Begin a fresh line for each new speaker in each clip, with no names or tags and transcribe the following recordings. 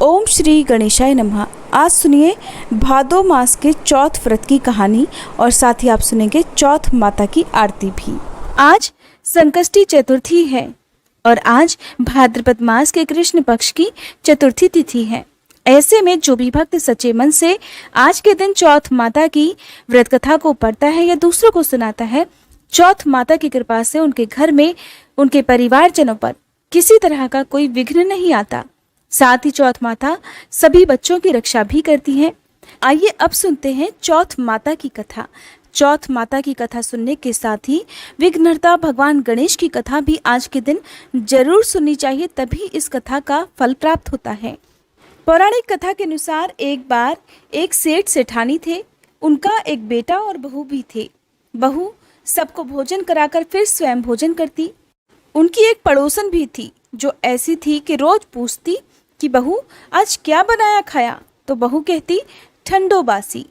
ओम श्री गणेशाय नमः। आज सुनिए भादो मास के चौथ व्रत की कहानी और साथ ही आप सुनेंगे चौथ माता की आरती भी। आज संकष्टी चतुर्थी है और आज भाद्रपद मास के कृष्ण पक्ष की चतुर्थी तिथि है। ऐसे में जो भी भक्त सच्चे मन से आज के दिन चौथ माता की व्रत कथा को पढ़ता है या दूसरों को सुनाता है, चौथ माता की कृपा से उनके घर में, उनके परिवारजनों पर किसी तरह का कोई विघ्न नहीं आता। साथ ही चौथ माता सभी बच्चों की रक्षा भी करती है। आइए अब सुनते हैं चौथ माता की कथा। चौथ माता की कथा सुनने के साथ ही विघ्नहर्ता भगवान गणेश की कथा भी आज के दिन जरूर सुननी चाहिए, तभी इस कथा का फल प्राप्त होता है। पौराणिक कथा के अनुसार एक बार एक सेठ सेठानी थे। उनका एक बेटा और बहू भी थे। बहू सबको भोजन कराकर फिर स्वयं भोजन करती। उनकी एक पड़ोसन भी थी जो ऐसी थी कि रोज पूछती कि बहू आज क्या बनाया खाया, तो बहू कहती ठंडो बासी।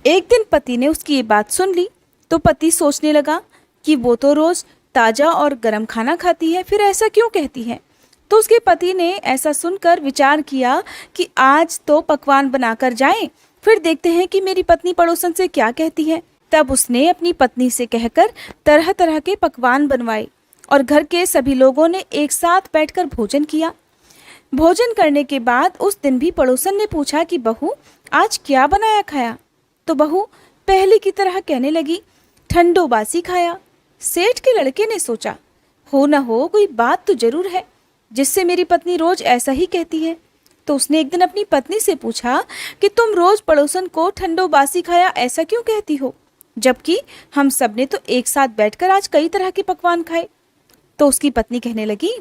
एक दिन पति ने उसकी ये बात सुन ली तो पति सोचने लगा कि वो तो रोज ताजा और गर्म खाना खाती है, फिर ऐसा क्यों कहती है। तो उसके पति ने ऐसा सुनकर विचार किया कि आज तो पकवान बनाकर जाएं, फिर देखते हैं कि मेरी पत्नी पड़ोसन से क्या कहती है। तब उसने अपनी पत्नी से कहकर तरह तरह के पकवान बनवाए और घर के सभी लोगों ने एक साथ बैठकर भोजन किया। भोजन करने के बाद उस दिन भी पड़ोसन ने पूछा कि बहू आज क्या बनाया खाया, तो बहू पहले की तरह कहने लगी ठंडो बासी खाया। सेठ के लड़के ने सोचा हो न हो कोई बात तो जरूर है जिससे मेरी पत्नी रोज ऐसा ही कहती है। तो उसने एक दिन अपनी पत्नी से पूछा कि तुम रोज पड़ोसन को ठंडो बासी खाया ऐसा क्यों कहती हो, जबकि हम सब ने तो एक साथ बैठकर आज कई तरह के पकवान खाए। तो उसकी पत्नी कहने लगी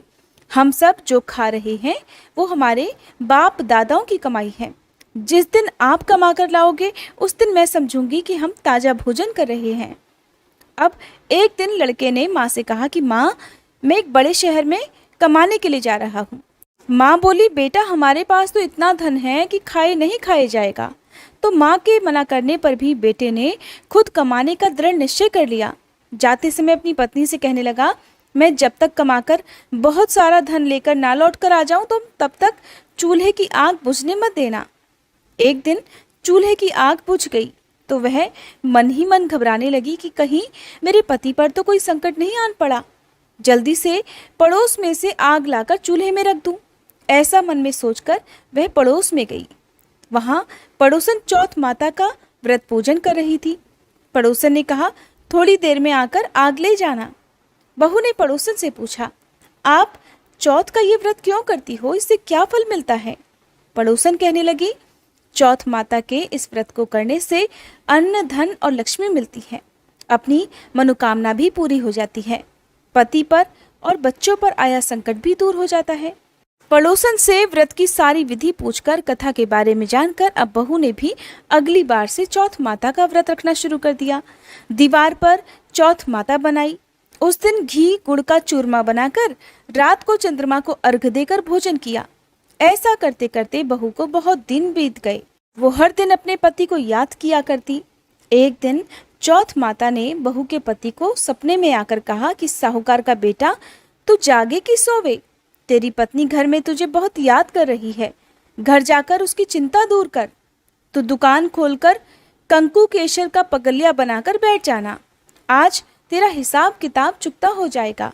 हम सब जो खा रहे हैं वो हमारे बाप दादाओं की कमाई है। जिस दिन आप कमा कर लाओगे उस दिन मैं समझूंगी कि हम ताजा भोजन कर रहे हैं। अब एक दिन लड़के ने माँ से कहा कि माँ मैं एक बड़े शहर में कमाने के लिए जा रहा हूँ। माँ बोली बेटा हमारे पास तो इतना धन है कि खाए नहीं खाए जाएगा। तो माँ के मना करने पर भी बेटे ने खुद कमाने का दृढ़ निश्चय कर लिया। जाते समय अपनी पत्नी से कहने लगा मैं जब तक कमाकर बहुत सारा धन लेकर ना लौट कर आ जाऊं तो तब तक चूल्हे की आग बुझने मत देना। एक दिन चूल्हे की आग बुझ गई तो वह मन ही मन घबराने लगी कि कहीं मेरे पति पर तो कोई संकट नहीं आन पड़ा। जल्दी से पड़ोस में से आग लाकर चूल्हे में रख दूं, ऐसा मन में सोचकर वह पड़ोस में गई। वहां पड़ोसन चौथ माता का व्रत पूजन कर रही थी। पड़ोसन ने कहा थोड़ी देर में आकर आग ले जाना। बहू ने पड़ोसन से पूछा आप चौथ का ये व्रत क्यों करती हो, इससे क्या फल मिलता है। पड़ोसन कहने लगी चौथ माता के इस व्रत को करने से अन्न धन और लक्ष्मी मिलती है, अपनी मनोकामना भी पूरी हो जाती है, पति पर और बच्चों पर आया संकट भी दूर हो जाता है। पड़ोसन से व्रत की सारी विधि पूछकर कथा के बारे में जानकर अब बहू ने भी अगली बार से चौथ माता का व्रत रखना शुरू कर दिया। दीवार पर चौथ माता बनाई। उस दिन घी गुड़ का चूरमा बनाकर रात को चंद्रमा को अर्घ देकर भोजन किया। ऐसा करते करते बहू को बहुत दिन बीत गए। वो हर दिन अपने पति को याद किया करती। एक दिन चौथ माता ने बहू के पति को सपने में आकर कहा कि साहूकार का बेटा तू जागे कि सोवे, तेरी पत्नी घर में तुझे बहुत याद कर रही है, घर जाकर उसकी चिंता दूर कर। तू दुकान खोलकर कंकु केशर का पगलिया बनाकर बैठ जाना, आज तेरा हिसाब किताब चुकता हो जाएगा।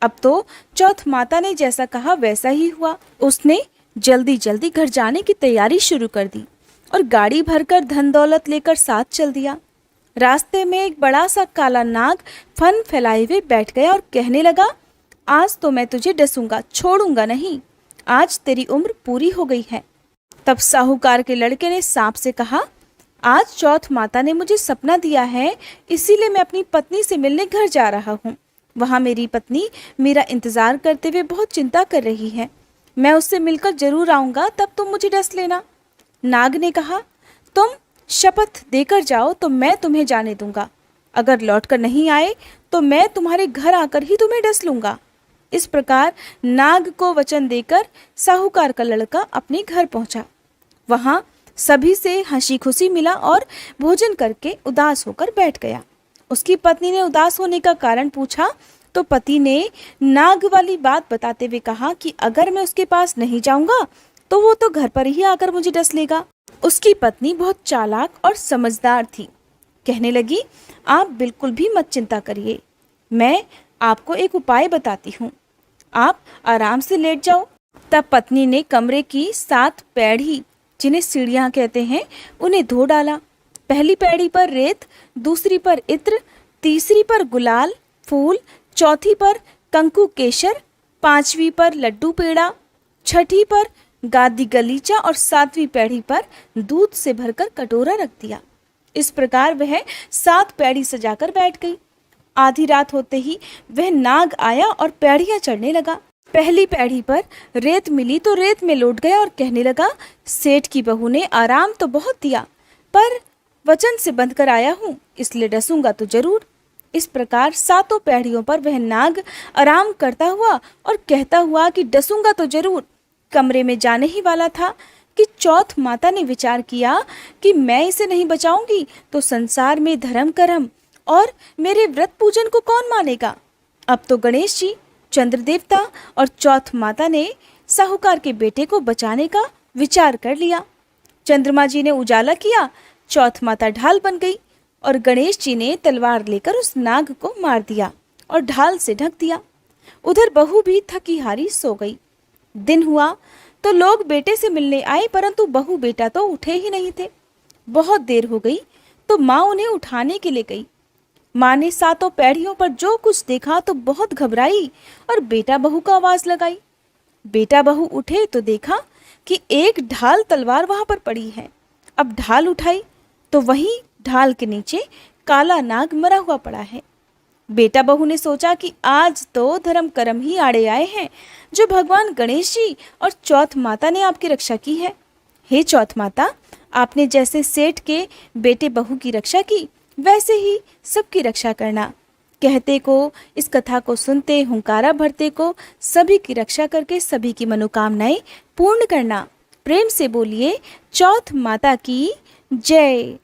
अब तो चौथ माता ने जैसा कहा वैसा ही हुआ। उसने जल्दी जल्दी घर जाने की तैयारी शुरू कर दी और गाड़ी भरकर धन दौलत लेकर साथ चल दिया। रास्ते में एक बड़ा सा काला नाग फन फैलाए हुए बैठ गया और कहने लगा आज तो मैं तुझे डसूंगा, छोड़ूंगा नहीं, आज तेरी उम्र पूरी हो गई है। तब साहूकार के लड़के ने सांप से कहा आज चौथ माता ने मुझे सपना दिया है, इसीलिए मैं अपनी पत्नी से मिलने घर जा रहा हूँ। वहाँ मेरी पत्नी मेरा इंतजार करते हुए बहुत चिंता कर रही है, मैं उससे मिलकर जरूर आऊँगा, तब तुम मुझे डस लेना। नाग ने कहा तुम शपथ देकर जाओ तो मैं तुम्हें जाने दूंगा, अगर लौटकर नहीं आए तो मैं तुम्हारे घर आकर ही तुम्हें डस लूँगा। इस प्रकार नाग को वचन देकर साहूकार का लड़का अपने घर पहुँचा। वहाँ सभी से हंसी खुशी मिला और भोजन करके उदास होकर बैठ गया। उसकी पत्नी ने उदास होने का कारण पूछा तो पति ने नाग वाली बात बताते हुए कहा कि अगर मैं उसके पास नहीं जाऊंगा तो वो तो घर पर ही आकर मुझे डस लेगा। उसकी पत्नी बहुत चालाक और समझदार थी। कहने लगी, आप बिल्कुल भी मत चिंता करिए, मैं आपको एक उपाय बताती हूँ, आप आराम से लेट जाओ। तब पत्नी ने कमरे की 7 पैड़ी, जिन्हें सीढ़ियाँ कहते हैं, उन्हें धो डाला। पहली पैड़ी पर रेत, दूसरी पर इत्र, तीसरी पर गुलाल फूल, चौथी पर कंकु केशर, 5वीं पर लड्डू पेड़ा, 6ठी पर गादी गलीचा और 7वीं पैड़ी पर दूध से भरकर कटोरा रख दिया। इस प्रकार वह 7 पैड़ी सजाकर बैठ गई। आधी रात होते ही वह नाग आया और पैड़ियां चढ़ने लगा। पहली पैड़ी पर रेत मिली तो रेत में लौट गया और कहने लगा, सेठ की बहू ने आराम तो बहुत दिया, पर वचन से बंध कर आया हूँ, इसलिए डसूंगा तो जरूर। इस प्रकार 7 पैड़ियों पर वह नाग आराम करता हुआ और कहता हुआ कि डसूंगा तो जरूर कमरे में जाने ही वाला था कि चौथ माता ने विचार किया कि मैं इसे नहीं बचाऊंगी तो संसार में धर्म कर्म और मेरे व्रत पूजन को कौन मानेगा। अब तो गणेश जी, चंद्र देवता और चौथ माता ने साहूकार के बेटे को बचाने का विचार कर लिया। चंद्रमा जी ने उजाला किया, चौथ माता ढाल बन गई और गणेश जी ने तलवार लेकर उस नाग को मार दिया और ढाल से ढक दिया। उधर बहू भी थकी हारी सो गई। दिन हुआ तो लोग बेटे से मिलने आए, परंतु बहू बेटा तो उठे ही नहीं थे। बहुत देर हो गई तो माँ उन्हें उठाने के लिए गई। माँ ने 7 पैड़ियों पर जो कुछ देखा तो बहुत घबराई और बेटा बहू का आवाज लगाई। बेटा बहू उठे तो देखा कि एक ढाल तलवार वहां पर पड़ी है। अब ढाल उठाई तो वहीं ढाल के नीचे काला नाग मरा हुआ पड़ा है। बेटा बहू ने सोचा कि आज तो धर्म कर्म ही आड़े आए हैं, जो भगवान गणेश जी और चौथ माता ने आपकी रक्षा की है। हे चौथ माता, आपने जैसे सेठ के बेटे बहू की रक्षा की, वैसे ही सबकी रक्षा करना। कहते को, इस कथा को सुनते, हुंकारा भरते को सभी की रक्षा करके सभी की मनोकामनाएं पूर्ण करना। प्रेम से बोलिए चौथ माता की जय।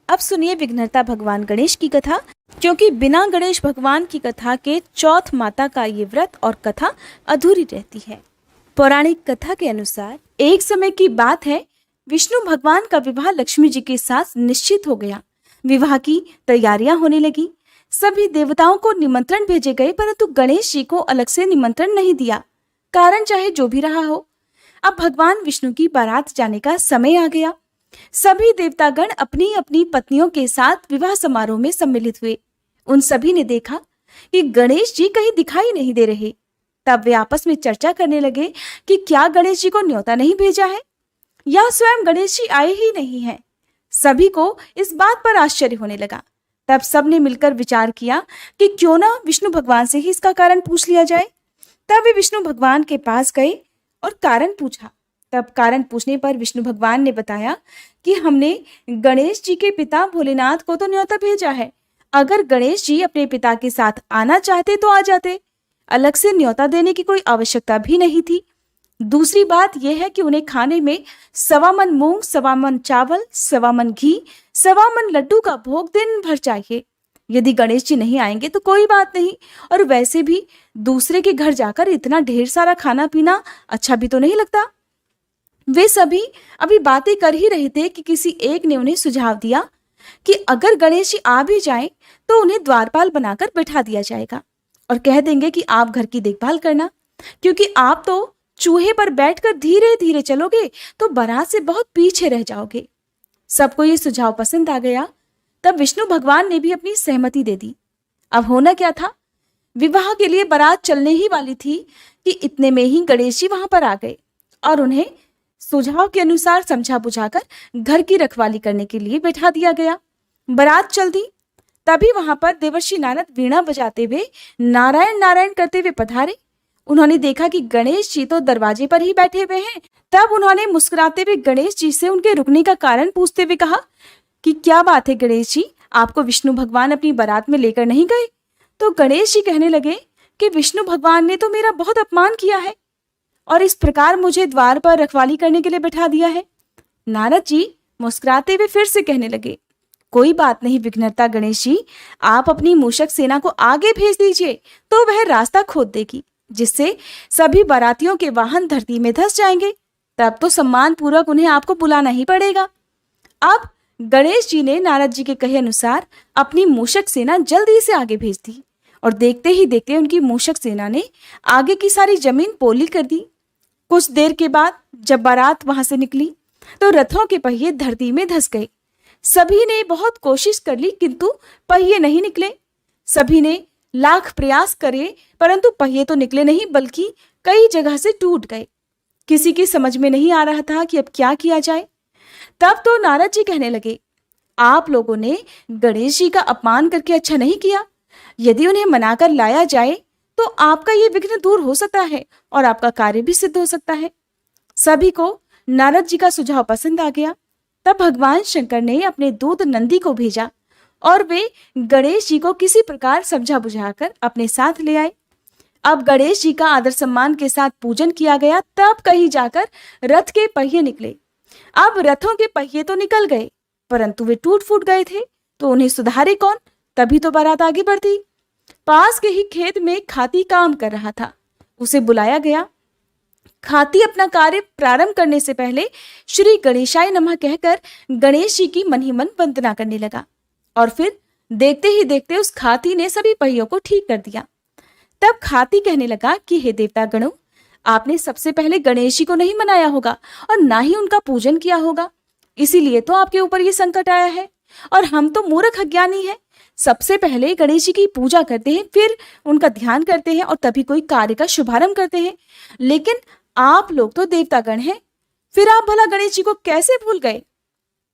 अब सुनिए विघ्नहर्ता भगवान गणेश की कथा, क्योंकि बिना गणेश भगवान की कथा के चौथ माता का ये व्रत और कथा अधूरी रहती है। पौराणिक कथा के अनुसार एक समय की बात है, विष्णु भगवान का विवाह लक्ष्मी जी के साथ निश्चित हो गया। विवाह की तैयारियां होने लगी। सभी देवताओं को निमंत्रण भेजे गए, परंतु गणेश जी को अलग से निमंत्रण नहीं दिया। कारण चाहे जो भी रहा हो, अब भगवान विष्णु की बारात जाने का समय आ गया। सभी देवतागण अपनी अपनी पत्नियों के साथ विवाह समारोह में सम्मिलित हुए। उन सभी ने देखा कि गणेश जी कहीं दिखाई नहीं दे रहे। तब वे आपस में चर्चा करने लगे कि क्या गणेश जी को न्योता नहीं भेजा है या स्वयं गणेश जी आए ही नहीं हैं। सभी को इस बात पर आश्चर्य होने लगा। तब सबने मिलकर विचार किया कि क्यों ना विष्णु भगवान से ही इसका कारण पूछ लिया जाए। तब वे विष्णु भगवान के पास गए और कारण पूछा। तब कारण पूछने पर विष्णु भगवान ने बताया कि हमने गणेश जी के पिता भोलेनाथ को तो न्योता भेजा है। अगर गणेश जी अपने पिता के साथ आना चाहते तो आ जाते, अलग से न्योता देने की कोई आवश्यकता भी नहीं थी। दूसरी बात यह है कि उन्हें खाने में 1.25 मन मूंग, 1.25 मन चावल, 1.25 मन घी, 1.25 मन लड्डू का भोग दिन भर चाहिए। यदि गणेश जी नहीं आएंगे तो कोई बात नहीं, और वैसे भी दूसरे के घर जाकर इतना ढेर सारा खाना पीना अच्छा भी तो नहीं लगता। वे सभी अभी बातें कर ही रहे थे कि किसी एक ने उन्हें सुझाव दिया कि अगर गणेश जी आ भी जाएं तो उन्हें द्वारपाल बनाकर बैठा दिया जाएगा और कह देंगे कि आप घर की देखभाल करना, क्योंकि आप तो चूहे पर बैठकर धीरे धीरे चलोगे तो बारात से बहुत पीछे रह जाओगे। सबको ये सुझाव पसंद आ गया। तब विष्णु भगवान ने भी अपनी सहमति दे दी। अब होना क्या था, विवाह के लिए बारात चलने ही वाली थी कि इतने में ही गणेश जी वहां पर आ गए और उन्हें सुझाव के अनुसार समझा बुझाकर घर की रखवाली करने के लिए बैठा दिया गया। बारात चल दी। तभी वहां पर देवर्षि नारद वीणा बजाते हुए नारायण नारायण करते हुए पधारे। उन्होंने देखा कि गणेश जी तो दरवाजे पर ही बैठे हुए हैं। तब उन्होंने मुस्कुराते हुए गणेश जी से उनके रुकने का कारण पूछते हुए कहा कि क्या बात है गणेश जी, आपको विष्णु भगवान अपनी बारात में लेकर नहीं गए? तो गणेश जी कहने लगे कि विष्णु भगवान ने तो मेरा बहुत अपमान किया है और इस प्रकार मुझे द्वार पर रखवाली करने के लिए बैठा दिया है। नारद जी मुस्कुराते हुए फिर से कहने लगे, कोई बात नहीं विघ्नहर्ता गणेश जी, आप अपनी मूषक सेना को आगे भेज दीजिए तो वह रास्ता खोद देगी, जिससे सभी बारातियों के वाहन धरती में धंस जाएंगे। तब तो सम्मान पूर्वक उन्हें आपको बुलाना ही पड़ेगा। अब गणेश जी ने नारद जी के कहे अनुसार अपनी मूषक सेना जल्दी से आगे भेज दी और देखते ही देखते उनकी मूषक सेना ने आगे की सारी जमीन पोली कर दी। कुछ देर के बाद जब बारात वहां से निकली तो रथों के पहिए धरती में धंस गए। सभी ने बहुत कोशिश कर ली किंतु पहिए नहीं निकले। सभी ने लाख प्रयास करे परंतु पहिए तो निकले नहीं बल्कि कई जगह से टूट गए। किसी की समझ में नहीं आ रहा था कि अब क्या किया जाए। तब तो नारद जी कहने लगे, आप लोगों ने गणेश जी का अपमान करके अच्छा नहीं किया। यदि उन्हें मनाकर लाया जाए तो आपका ये विघ्न दूर हो सकता है और आपका कार्य भी सिद्ध हो सकता है। सभी को नारद जी का सुझाव पसंद आ गया। तब भगवान शंकर ने अपने दूत नंदी को भेजा और वे गणेश जी को किसी प्रकार समझा बुझाकर अपने साथ ले आए। अब गणेश जी का आदर सम्मान के साथ पूजन किया गया। तब कहीं जाकर रथ के पहिए निकले। अब रथों के पहिए तो निकल गए परंतु वे टूट फूट गए थे, तो उन्हें सुधारे कौन? तभी तो बारात आगे बढ़ती। पास के ही खेत में खाती काम कर रहा था। उसे बुलाया गया। खाती अपना कार्य प्रारंभ करने से पहले श्री गणेशाय नमः कहकर गणेश जी की मन ही मन वंदना करने लगा और फिर देखते ही देखते उस खाती ने सभी पहियों को ठीक कर दिया। तब खाती कहने लगा कि हे देवता गणों, आपने सबसे पहले गणेश जी को नहीं मनाया होगा और ना ही उनका पूजन किया होगा, इसीलिए तो आपके ऊपर ये संकट आया है। और हम तो मूर्ख अज्ञानी हैं। सबसे पहले गणेश जी की पूजा करते हैं, फिर उनका ध्यान करते हैं और तभी कोई कार्य का शुभारंभ करते हैं। लेकिन आप लोग तो देवतागण हैं, फिर आप भला गणेश जी को कैसे भूल गए?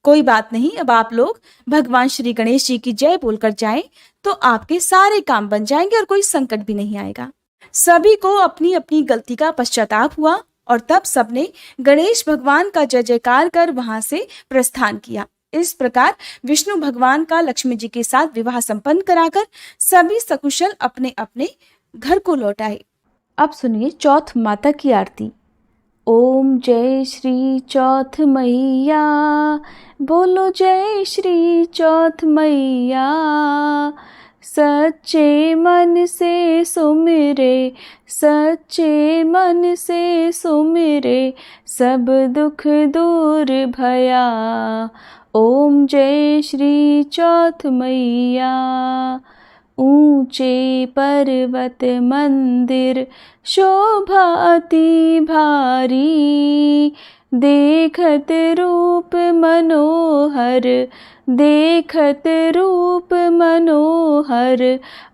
कोई बात नहीं, अब आप लोग भगवान श्री गणेश जी की जय बोलकर जाएं तो आपके सारे काम बन जाएंगे और कोई संकट भी नहीं आएगा। सभी को अपनी अपनी गलती का पश्चाताप हुआ और तब सबने गणेश भगवान का जय जयकार कर वहां से प्रस्थान किया। इस प्रकार विष्णु भगवान का लक्ष्मी जी के साथ विवाह संपन्न कराकर सभी सकुशल अपने अपने घर को लौट आए। अब सुनिए चौथ माता की आरती। ओम जय श्री चौथ मैया, बोलो जय श्री चौथ मैया। सच्चे मन से सुमिरे, सच्चे मन से सुमिरे, सब दुख दूर भया। ओम जय श्री चौथ मैया। ऊंचे पर्वत मंदिर शोभा अति भारी, देखत रूप मनोहर, देखत रूप मनोहर,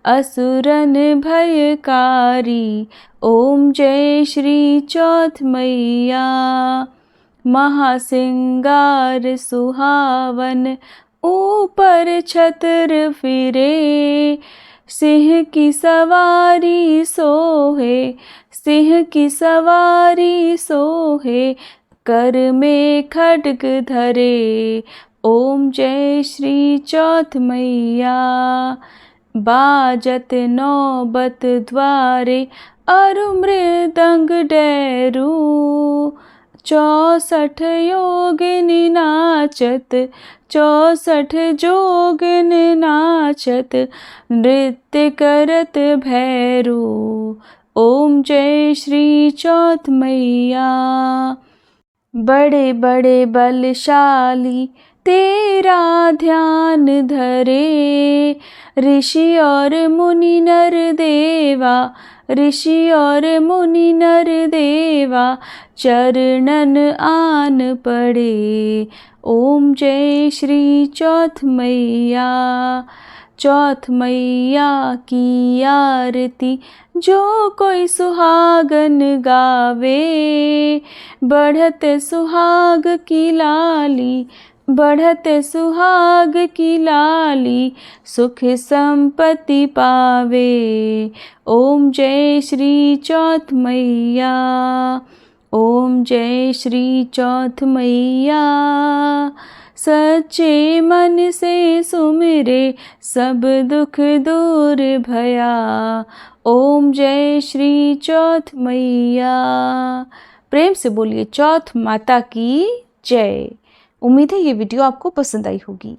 असुरन भयकारी। ओम जय श्री चौथ मैया। महासिंगार सुहावन, ऊपर छत्र फिरे, सिंह की सवारी सोहे, सिंह की सवारी सोहे, कर में खड्ग धरे। ओम जय श्री चौथ मैया। बाजत नौबत द्वारे, अरु मृदंग डैरू, 64 योगिनी नाचत, 64 जोगिन नाचत, नृत्य करत भैरू। ओम जय श्री चौथ मैया। बड़े बड़े बलशाली तेरा ध्यान धरे, ऋषि और मुनि नर देवा, ऋषि और मुनि नर देवा, चरणन आन पड़े। ओम जय श्री चौथ मैया। चौथ मैया की आरती जो कोई सुहागन गावे, बढ़त सुहाग की लाली, बढ़त सुहाग की लाली, सुख संपत्ति पावे। ओम जय श्री चौथ मैया। ओम जय श्री चौथ मैया। सच्चे मन से सुमिरे, सब दुख दूर भया। ओम जय श्री चौथ मैया। प्रेम से बोलिए चौथ माता की जय। उम्मीद है ये वीडियो आपको पसंद आई होगी।